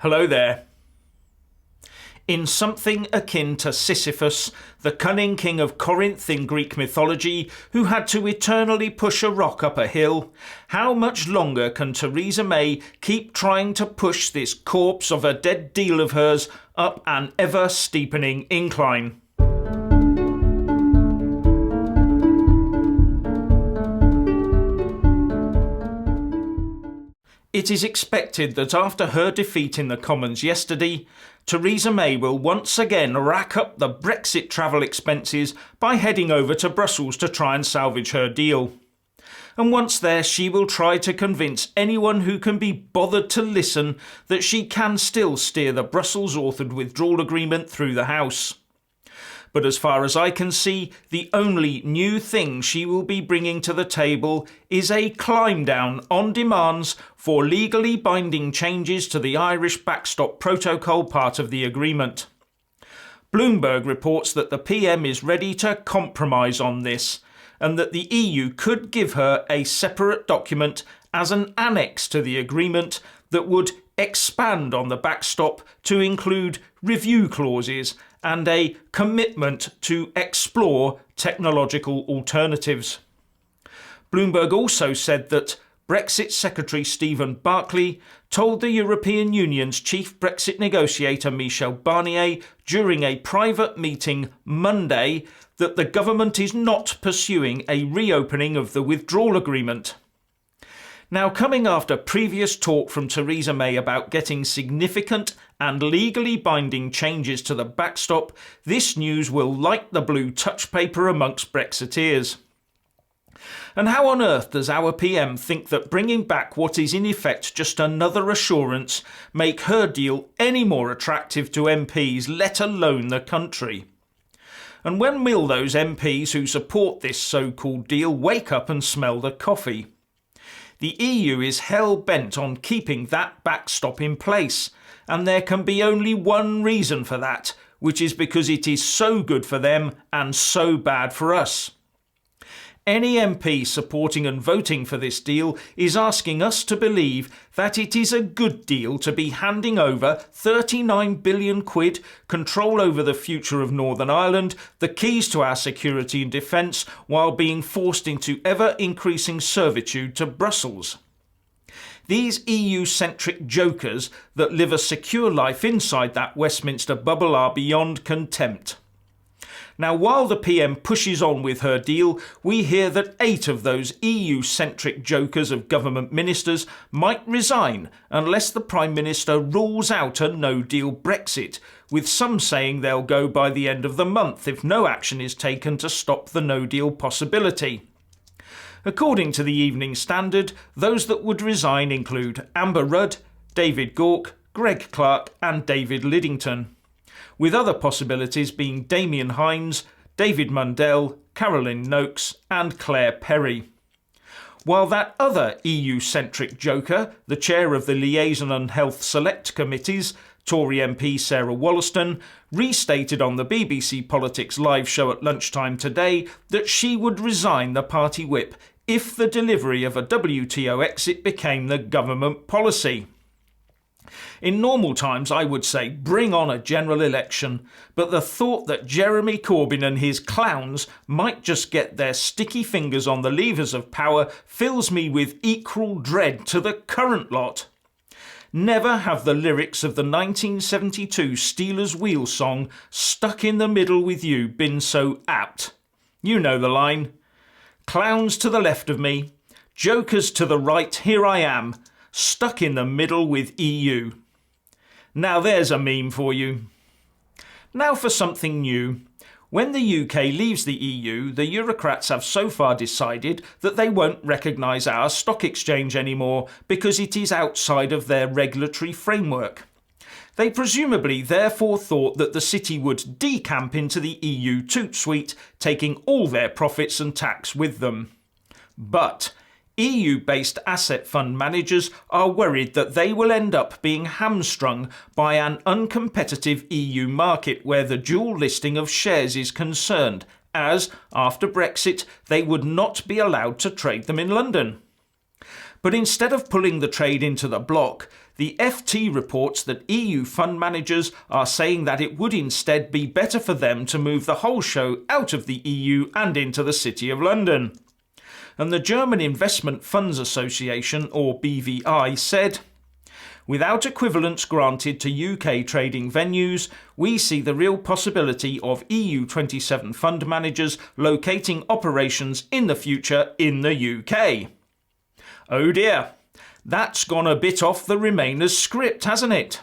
Hello there. In something akin to Sisyphus, the cunning king of Corinth in Greek mythology, who had to eternally push a rock up a hill, how much longer can Theresa May keep trying to push this corpse of a dead deal of hers up an ever-steepening incline? It is expected that after her defeat in the Commons yesterday, Theresa May will once again rack up the Brexit travel expenses by heading over to Brussels to try and salvage her deal. And once there, she will try to convince anyone who can be bothered to listen that she can still steer the Brussels-authored withdrawal agreement through the House. But as far as I can see, the only new thing she will be bringing to the table is a climb down on demands for legally binding changes to the Irish backstop protocol part of the agreement. Bloomberg reports that the PM is ready to compromise on this, and that the EU could give her a separate document as an annex to the agreement that would expand on the backstop to include review clauses and a commitment to explore technological alternatives. Bloomberg also said that Brexit Secretary Stephen Barclay told the European Union's chief Brexit negotiator Michel Barnier during a private meeting Monday that the government is not pursuing a reopening of the withdrawal agreement. Now, coming after previous talk from Theresa May about getting significant and legally binding changes to the backstop, this news will light the blue touch paper amongst Brexiteers. And how on earth does our PM think that bringing back what is in effect just another assurance make her deal any more attractive to MPs, let alone the country? And when will those MPs who support this so-called deal wake up and smell the coffee? The EU is hell-bent on keeping that backstop in place, and there can be only one reason for that, which is because it is so good for them and so bad for us. Any MP supporting and voting for this deal is asking us to believe that it is a good deal to be handing over 39 billion quid, control over the future of Northern Ireland, the keys to our security and defence, while being forced into ever-increasing servitude to Brussels. These EU-centric jokers that live a secure life inside that Westminster bubble are beyond contempt. Now, while the PM pushes on with her deal, we hear that 8 of those EU-centric jokers of government ministers might resign unless the Prime Minister rules out a no-deal Brexit, with some saying they'll go by the end of the month if no action is taken to stop the no-deal possibility. According to the Evening Standard, those that would resign include Amber Rudd, David Gauke, Greg Clark and David Liddington, with other possibilities being Damien Hines, David Mundell, Caroline Noakes and Claire Perry. While that other EU-centric joker, the chair of the Liaison and Health Select Committees, Tory MP Sarah Wollaston, restated on the BBC Politics live show at lunchtime today that she would resign the party whip if the delivery of a WTO exit became the government policy. In normal times, I would say bring on a general election, but the thought that Jeremy Corbyn and his clowns might just get their sticky fingers on the levers of power fills me with equal dread to the current lot. Never have the lyrics of the 1972 Steelers Wheel song "Stuck in the Middle with You" been so apt. You know the line. Clowns to the left of me, jokers to the right, here I am, stuck in the middle with EU. Now there's a meme for you. Now for something new. When the UK leaves the EU, the Eurocrats have so far decided that they won't recognise our stock exchange anymore because it is outside of their regulatory framework. They presumably therefore thought that the city would decamp into the EU toot suite, taking all their profits and tax with them. But EU-based asset fund managers are worried that they will end up being hamstrung by an uncompetitive EU market where the dual listing of shares is concerned, as, after Brexit, they would not be allowed to trade them in London. But instead of pulling the trade into the bloc, The FT reports that EU fund managers are saying that it would instead be better for them to move the whole show out of the EU and into the City of London. And the German Investment Funds Association, or BVI, said, "Without equivalence granted to UK trading venues, we see the real possibility of EU 27 fund managers locating operations in the future in the UK." Oh dear. That's gone a bit off the Remainers' script, hasn't it?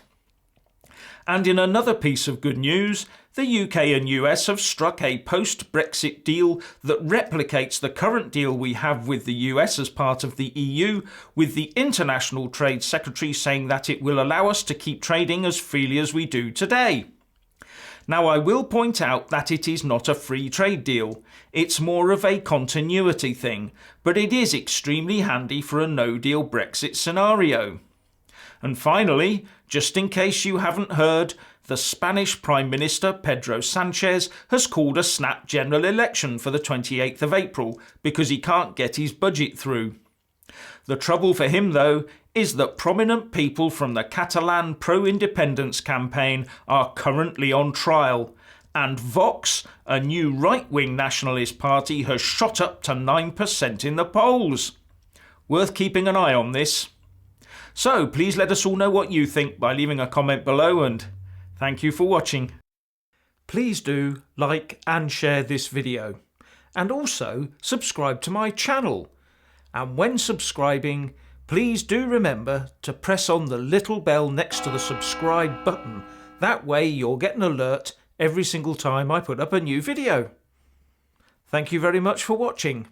And in another piece of good news, the UK and US have struck a post-Brexit deal that replicates the current deal we have with the US as part of the EU, with the International Trade Secretary saying that it will allow us to keep trading as freely as we do today. Now, I will point out that it is not a free trade deal. It's more of a continuity thing, but it is extremely handy for a no-deal Brexit scenario. And finally, just in case you haven't heard, the Spanish Prime Minister Pedro Sanchez has called a snap general election for the 28th of April because he can't get his budget through. The trouble for him, though, is that prominent people from the Catalan pro-independence campaign are currently on trial, and Vox, a new right-wing nationalist party, has shot up to 9% in the polls. Worth keeping an eye on this. So please let us all know what you think by leaving a comment below, and thank you for watching. Please do like and share this video, and also subscribe to my channel. And when subscribing, please do remember to press on the little bell next to the subscribe button. That way you'll get an alert every single time I put up a new video. Thank you very much for watching.